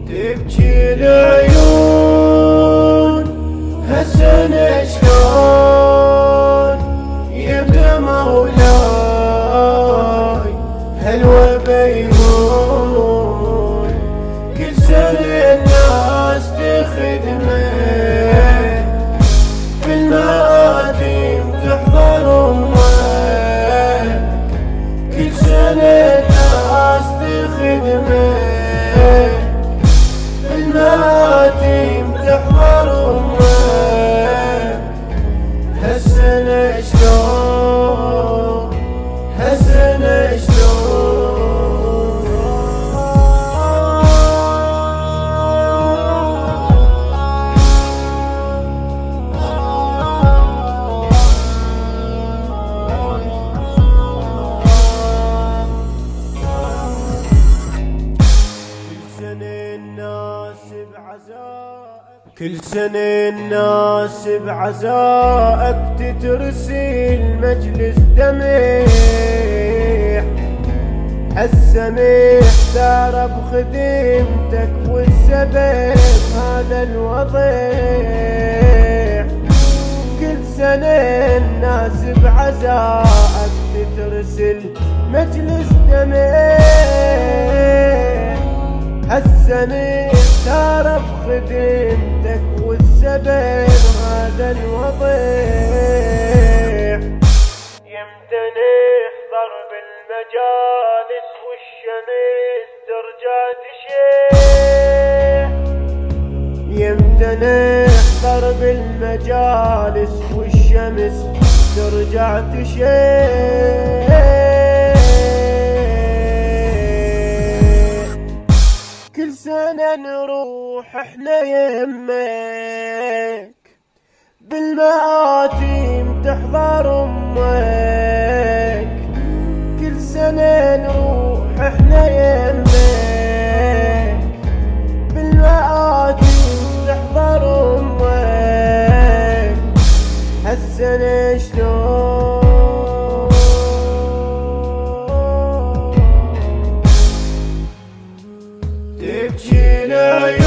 تبكي العيون هالسنة شلون يبدأ مولاي هالوبا يهون كل سنة الناس تخدمه بالمآتم تحضر أمه كل سنة الناس تخدمه بالمآتم تحضر أمك هالسنة شلون هالسنة شلون كل سنة الناس بعزائك تترسل مجلس دميح السميح دار بخدمتك والسبب هذا الوضيح كل سنة الناس بعزائك تترسل مجلس دميح السميح دار بخدمتك والسبب هذا الوضيح يمتى نحضر بالمجالس والشمس ترجع تشيح يمتى نحضر بالمجالس والشمس ترجع تشيح كل سنة نروح احنا يمك بالمآتم تحضر امك كل سنة نروح احنا يمك بالمآتم تحضر امك هالسنة شلون تبكي العيون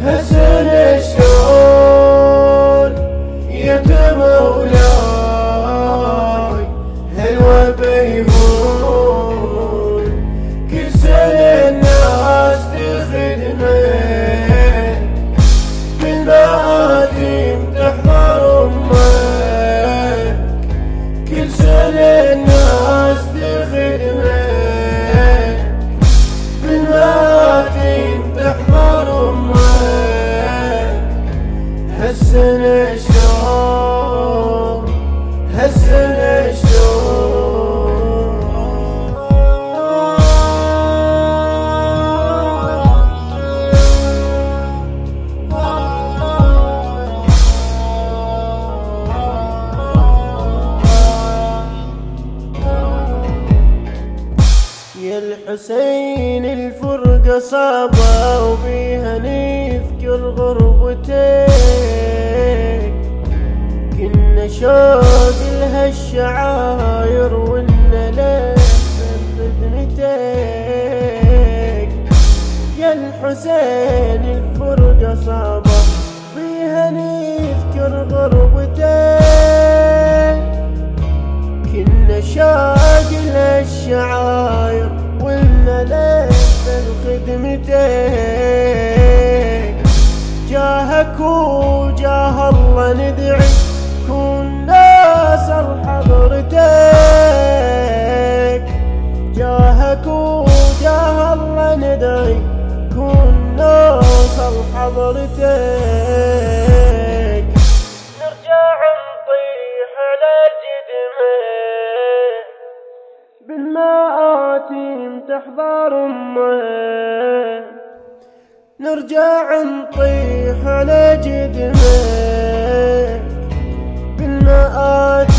هالسنة شلون يبدأ مولاي هالوبا يهون كل سنة الناس تخدمك بالمآتم تحضر أمك كل سنة الناس تخدمك بالمآتم تحضر أمك هالسنة شلون هالسنة شلون يا الحسين الفرقة صعبة وبيها نذكر غربتك كنا شوق لها الشعاير والنلف خدمتك يا الحسين الفرقة صعبة بيها نذكر غربتك كنا شوق لها الشعاير والنلف خدمتك جاهك وجاه الله ندعي كون ناصر حضرتك جاهك وجاه الله ندعي كون ناصر حضرتك نرجع نطيح على جدمك بالمآتم تحضر أمك نرجع نطيح على جدمك بالمآتم